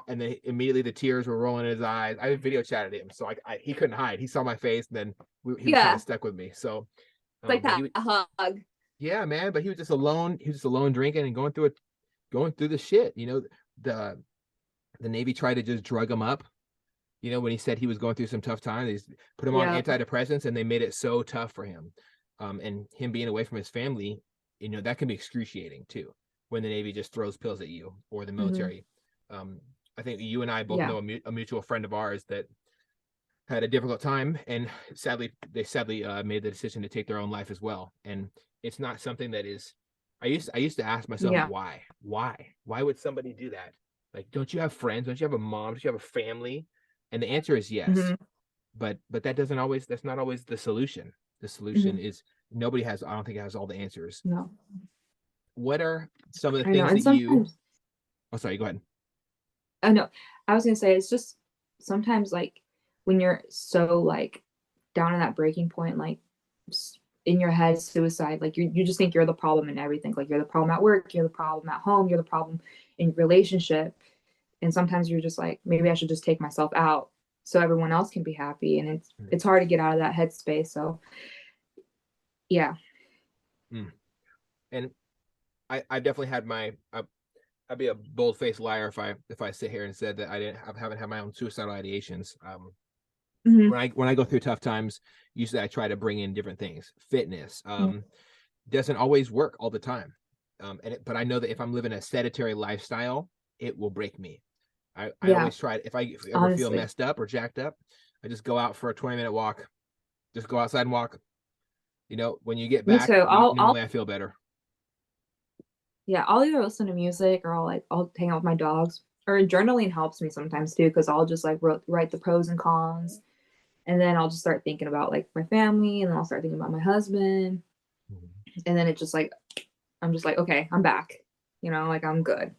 and then immediately the tears were rolling in his eyes. I video chatted him, so he couldn't hide. He saw my face, and then he was kind of stuck with me. So it's like that hug. Yeah, man. But he was just alone. He was just alone drinking and going through the shit. The the Navy tried to just drug him up. You know, when he said he was going through some tough time, they put him on Yeah. antidepressants, and they made it so tough for him. And him being away from his family, you know, that can be excruciating too, when the Navy just throws pills at you, or the military. I think you and I both Yeah. know a mutual friend of ours that had a difficult time, and they sadly made the decision to take their own life as well. And it's not something that is. I used to ask myself, Yeah. why would somebody do that? Like, don't you have friends? Don't you have a mom? Don't you have a family? And the answer is yes, Hmm. but that's not always the solution. The solution Hmm. is nobody has. I don't think it has all the answers. No, What are some of the I know. things And that you? sometimes, Oh, sorry. Go ahead. I know, I was gonna say it's just sometimes like when you're so like down in that breaking point, like in your head, suicide, like you just think you're the problem in everything. Like you're the problem at work, you're the problem at home, you're the problem in your relationship. And sometimes you're just like, maybe I should just take myself out so everyone else can be happy. And it's hard to get out of that headspace. So yeah. Mm. And I definitely had I'd be a bold faced liar if I sit here and said that I haven't had my own suicidal ideations. Hmm. When I go through tough times, usually I try to bring in different things. Fitness doesn't always work all the time, but I know that if I'm living a sedentary lifestyle, it will break me. I Yeah, always try, if I ever feel honestly. messed up or jacked up, I just go out for a 20-minute walk. Just go outside and walk. You know, when you get Me back, too. normally I feel better. Yeah, I'll either listen to music or I'll hang out with my dogs. Or journaling helps me sometimes too, because I'll just like write the pros and cons, and then I'll just start thinking about like my family, and then I'll start thinking about my husband, and then it just like I'm just like, okay, I'm back. Like I'm good.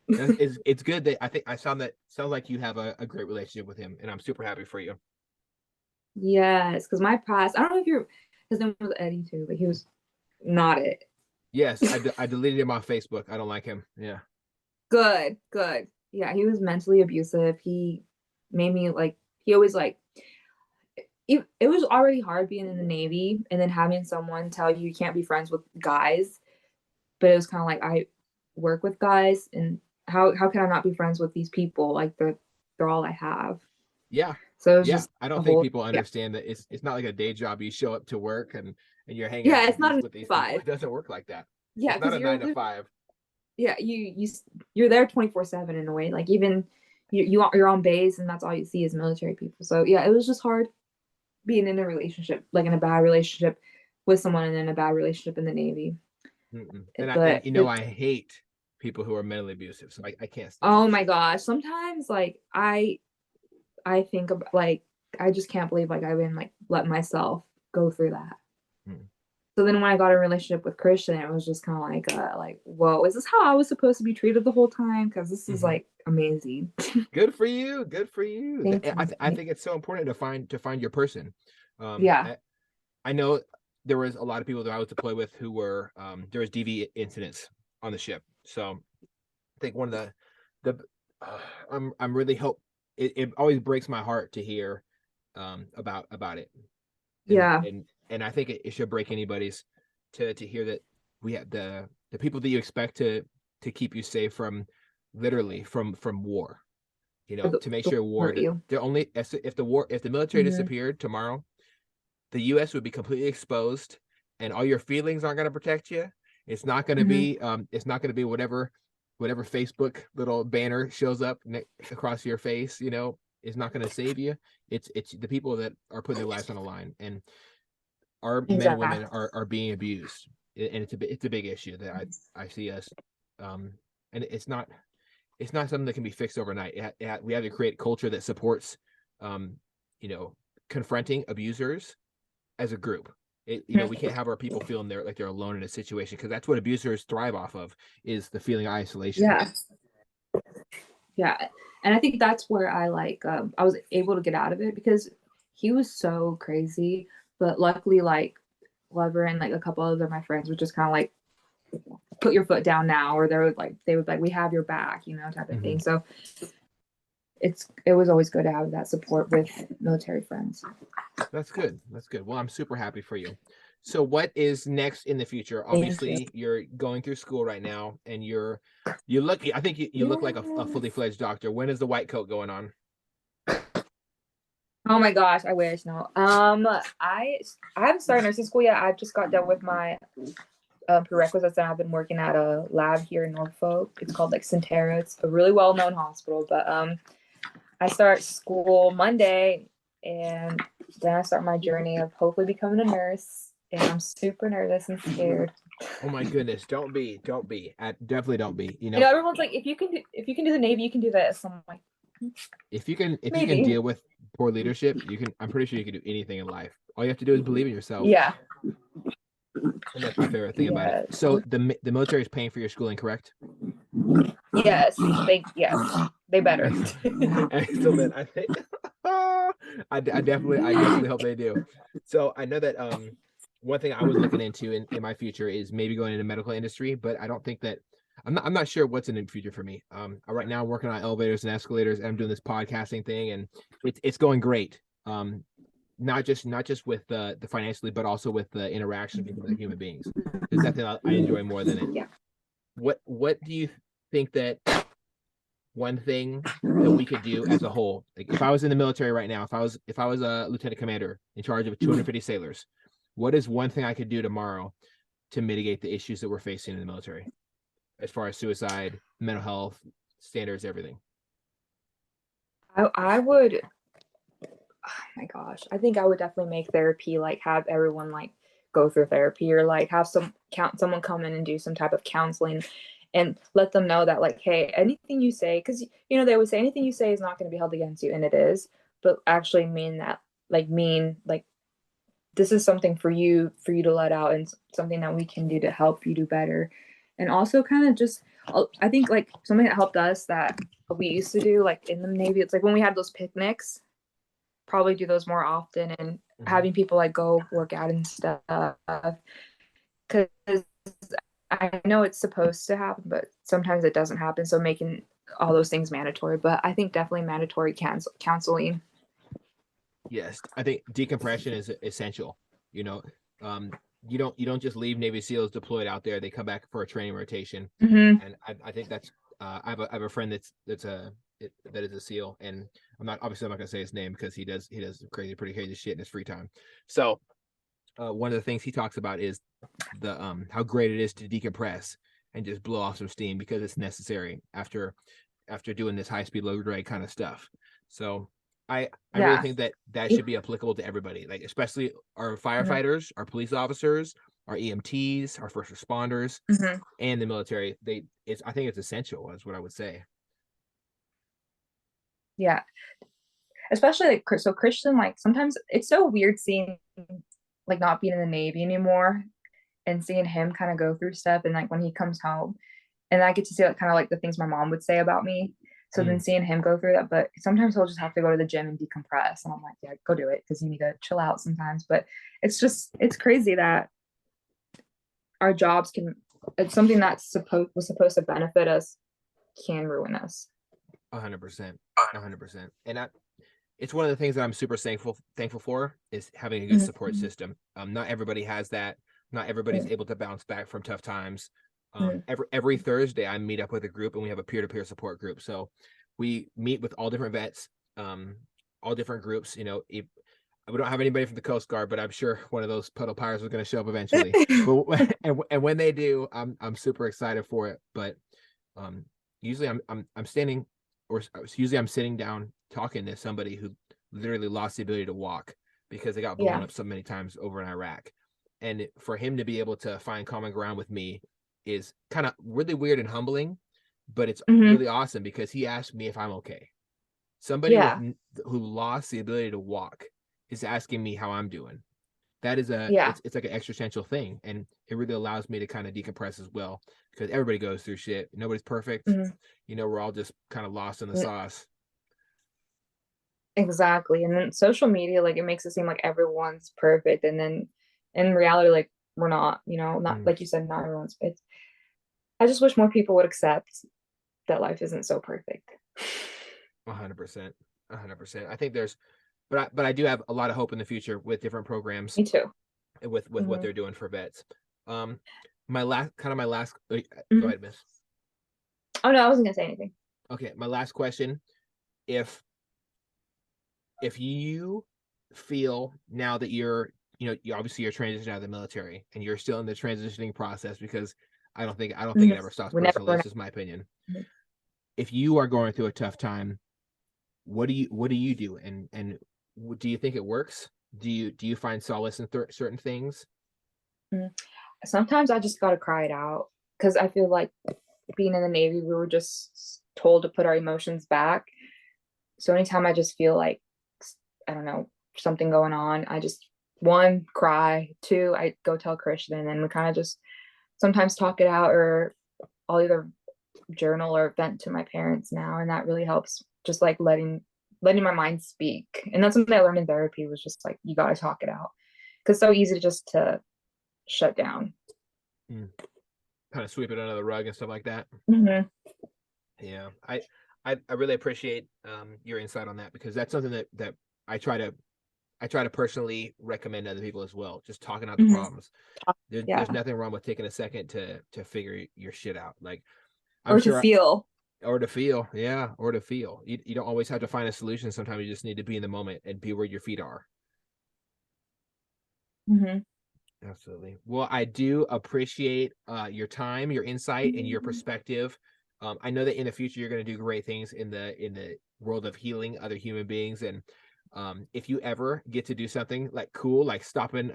It's good that I think I sound that sounds like you have a great relationship with him, and I'm super happy for you. Yes, because my past, I don't know if you're, his name was Eddie too, but he was not it. Yes, I deleted him off Facebook. I don't like him. Yeah. Good, good. Yeah, he was mentally abusive. He made me like, he always like, it was already hard being in the Navy and then having someone tell you can't be friends with guys. But it was kind of like, I work with guys, and how can I not be friends with these people? Like they're all I have. Yeah. So it was Yeah. just I a don't think whole, people yeah. understand that it's not like a day job. You show up to work and you're hanging Yeah, out it's not a with these people. 5. It doesn't work like that. Yeah, It's not because a 9 to 5. yeah, you're there 24/7 in a way. Like even you're on base, and that's all you see is military people. So yeah, it was just hard being in a relationship, like in a bad relationship with someone, and then a bad relationship in the Navy. And But you know, I hate people who are mentally abusive. So I can't stand oh that my shit. gosh, sometimes like I think about like I just can't believe like I've been like let myself go through that. Mm. So then when I got a relationship with Christian, it was just kind of like, whoa, is this how I was supposed to be treated the whole time? Because this is Mm-hmm. like amazing. Good for you. Good for you. Thank you. I think it's so important to find your person. Um, Yeah. I, I know there was a lot of people that I was deployed with who were there was DV incidents on the ship. So I think one of the I'm really hope it always breaks my heart to hear about it. and Yeah. and and I think it should break anybody's to hear that we have the people that you expect to keep you safe from literally from war, you know, to make The sure war hurt you. the only if the military Hmm. disappeared tomorrow, the US would be completely exposed, and all your feelings aren't going to protect you. Hmm. It's not going to be whatever Facebook little banner shows up across your face, you know, is not going to save you. It's the people that are putting their lives on the line, and our men and women Exactly. are being abused, and it's a big issue that I see us, um, and it's not something that can be fixed overnight. We have to create culture that supports, um, you know, confronting abusers as a group. You know, we can't have our people feeling they're alone in a situation, because that's what abusers thrive off of, is the feeling of isolation. Yeah. Yeah. And I think that's where I was able to get out of it because he was so crazy. But luckily, like Lover and like a couple other my friends would just kind of like put your foot down now, or they would like we have your back, type of Mm-hmm. thing. So it was always good to have that support with military friends. That's good. That's good. Well, I'm super happy for you. So what is next in the future? Thank you. Obviously, you're going through school right now, and you look. I think you look like a Yes. fully fledged doctor. When is the white coat going on? Oh my gosh, I wish. No. I haven't started nursing school yet. I've just got done with my prerequisites, and I've been working at a lab here in Norfolk. It's called like Centera. It's a really well known hospital. But I start school Monday, and then I start my journey of hopefully becoming a nurse. And I'm super nervous and scared. Oh my goodness! Don't be. Definitely don't be. You You know, know, everyone's like, if you can do the Navy, you can do this. I'm like, if you can maybe. deal with poor leadership, you can. I'm pretty sure you can do anything in life. All you have to do is believe in yourself, Yeah. and that's my favorite thing about it. Yes. So the military is paying for your schooling, correct? Yes. They better. Excellent. I think I definitely hope they do. So I know that one thing I was looking into in my future is maybe going into medical industry, but I don't think that I'm not sure what's in the future for me. Right now I'm working on elevators and escalators, and I'm doing this podcasting thing, and it's going great. Not just with the financially, but also with the interaction with the human beings. There's nothing I enjoy more than it. Yeah. What do you think that one thing that we could do as a whole? Like if I was in the military right now, if I was a lieutenant commander in charge of 250 sailors, what is one thing I could do tomorrow to mitigate the issues that we're facing in the military as far as suicide, mental health, standards, everything? I would. Oh my gosh, I think I would definitely make therapy, like have everyone like go through therapy, or like have someone come in and do some type of counseling, and let them know that like, hey, anything you say, because you know they would say anything you say is not going to be held against you, and it is, but actually mean that, mean like this is something for you to let out, and something that we can do to help you do better. And also kind of just, I think like something that helped us that we used to do like in the Navy, it's like when we had those picnics, probably do those more often, and Mm-hmm. having people like go work out and stuff, because I know it's supposed to happen, but sometimes it doesn't happen, so making all those things mandatory. But I think definitely mandatory counseling. Yes, I think decompression is essential. You know, um, you don't just leave Navy SEALs deployed out there. They come back for a training rotation, Mm-hmm. and I think that's I have a friend that is a SEAL, and I'm not gonna say his name because he does pretty crazy shit in his free time. So one of the things he talks about is the how great it is to decompress and just blow off some steam because it's necessary after doing this high speed low drag kind of stuff. So I really Yeah. think that that should be applicable to everybody, like especially our firefighters, our police officers, our EMTs, our first responders, Mm-hmm. and the military. I think it's essential. Is what I would say. Yeah, especially like so Christian, like sometimes it's so weird seeing like not being in the Navy anymore, and seeing him kind of go through stuff, and like when he comes home, and I get to see like kind of like the things my mom would say about me. So then Mm, seeing him go through that, but sometimes he'll just have to go to the gym and decompress, and I'm like, yeah, go do it because you need to chill out sometimes. But it's crazy that our jobs can, it's something that's supposed to benefit us, can ruin us. 100%, 100%, and it's one of the things that I'm super thankful for is having a good support Mm-hmm. system. Not everybody has that. Not everybody's able to bounce back from tough times. Mm-hmm. Every Thursday I meet up with a group, and we have a peer to peer support group. So we meet with all different vets, all different groups. You know, we don't have anybody from the Coast Guard, but I'm sure one of those puddle pirates is going to show up eventually. But and when they do, I'm super excited for it. But um, usually I'm standing, or usually I'm sitting down talking to somebody who literally lost the ability to walk because they got blown Yeah. up so many times over in Iraq. And for him to be able to find common ground with me is kind of really weird and humbling, but it's Mm-hmm. really awesome because he asked me if I'm okay. Somebody Yeah. who lost the ability to walk is asking me how I'm doing. That is Yeah. it's like an existential thing, and it really allows me to kind of decompress as well because everybody goes through shit. Nobody's perfect. Mm-hmm. You know, we're all just kind of lost in the sauce. Exactly. And then social media, like it makes it seem like everyone's perfect. And then in reality, like we're not, not Mm, like you said, not everyone's it's I just wish more people would accept that life isn't so perfect. 100%, 100%. I think there's, but I do have a lot of hope in the future with different programs. Me too. with what they're doing for vets. My last go Mhm. ahead, miss. Oh no, I wasn't gonna say anything. Okay, my last question: if you feel now that you're you obviously you're transitioning out of the military and you're still in the transitioning process, because I don't think it ever stops We never personally. run It's just my opinion. out. If you are going through a tough time, what do you do, and do you think it works? Do you find solace in certain things? Mhm. Sometimes I just gotta cry it out because I feel like being in the Navy, we were just told to put our emotions back. So anytime I just feel like, I don't know, something going on, I just, one, cry, two, I go tell Christian, and we kind of just sometimes talk it out, or I'll either journal or vent to my parents now, and that really helps. Just like letting my mind speak, and that's something I learned in therapy, was just like you got to talk it out because it's so easy to just to shut down. Mm. Kind of sweep it under the rug and stuff like that. Mm-hmm. Yeah, I really appreciate your insight on that, because that's something that I try to personally recommend to other people as well. Just talking out the Mm-hmm. problems. There's Yeah, nothing wrong with taking a second to figure your shit out. Like I'm or to sure, feel. or to feel, yeah, or to feel. You don't always have to find a solution. Sometimes you just need to be in the moment and be where your feet are. Mm-hmm. Absolutely. Well, I do appreciate your time, your insight, and your Mm-hmm. perspective. I know that in the future you're going to do great things in the world of healing other human beings, and if you ever get to do something like cool, like stopping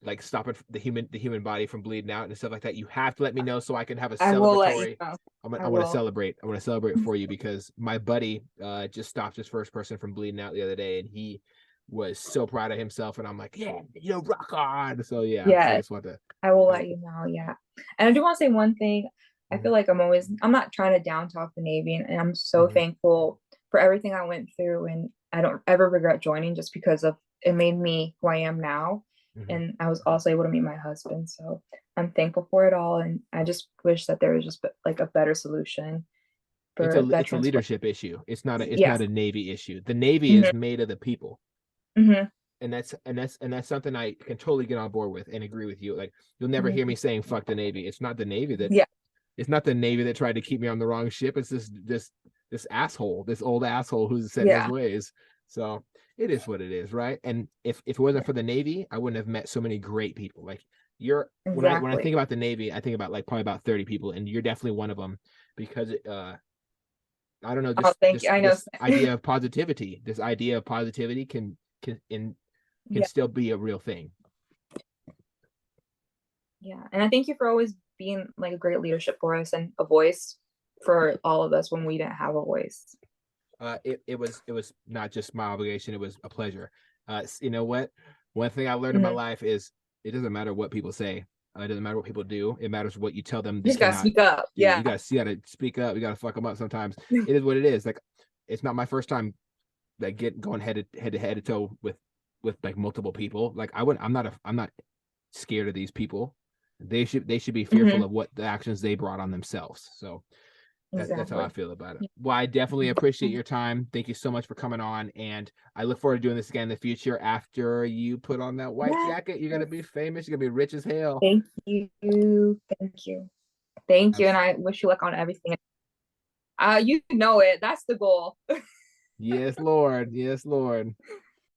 the human body from bleeding out and stuff like that, you have to let me know so I can have a I will let you celebratory. know. I I want to will. celebrate. I want to celebrate for you, because my buddy just stopped his first person from bleeding out the other day, and he was so proud of himself, and I'm like, yeah, rock on. So yeah, I Yeah, just want to. I will let you know. Yeah. And I do want to say one thing. I feel like I'm not trying to down talk the Navy, and I'm so Mm-hmm. thankful for everything I went through. And I don't ever regret joining, just because of it made me who I am now. Mm-hmm. And I was also able to meet my husband. So I'm thankful for it all. And I just wish that there was just like a better solution for It's a veterans. leadership issue. It's Yes. not a Navy issue. The Navy Hmm. is made of the people. Hmm. And that's something I can totally get on board with and agree with you. Like, you'll never hear Hmm. me saying fuck the Navy. It's not the Navy that Yeah, it's not the Navy that tried to keep me on the wrong ship. It's this asshole, this old asshole who's set in his yeah, ways. So it is what it is, right? And if it wasn't yeah, for the Navy, I wouldn't have met so many great people. Like, you're when I exactly. think about the Navy, I think about like probably about 30 people, and you're definitely one of them, because I don't know, Oh, thank you. I know. this idea of positivity. This idea of positivity can Yeah. still be a real thing. Yeah. And I thank you for always being like a great leadership for us and a voice for all of us when we didn't have a voice. It was not just my obligation, it was a pleasure. You know what? One thing I learned in my Hmm. life is it doesn't matter what people say. It doesn't matter what people do. It matters what you tell them You they just gotta cannot speak up. do. Yeah. You gotta speak up. You gotta fuck them up sometimes. It is what it is. Like, it's not my first time like going head to toe with like multiple people. Like, I'm not scared of these people. They should be fearful Hmm. of what the actions they brought on themselves. So that's how I Exactly. feel about it. Well, I definitely appreciate your time. Thank you so much for coming on, and I look forward to doing this again in the future. After you put on that white Yes. jacket, you're gonna be famous. You're gonna be rich as hell. Thank you. Thank you. Thank you. And Absolutely. I wish you luck on everything. You know it. That's the goal. Yes, Lord. Yes, Lord.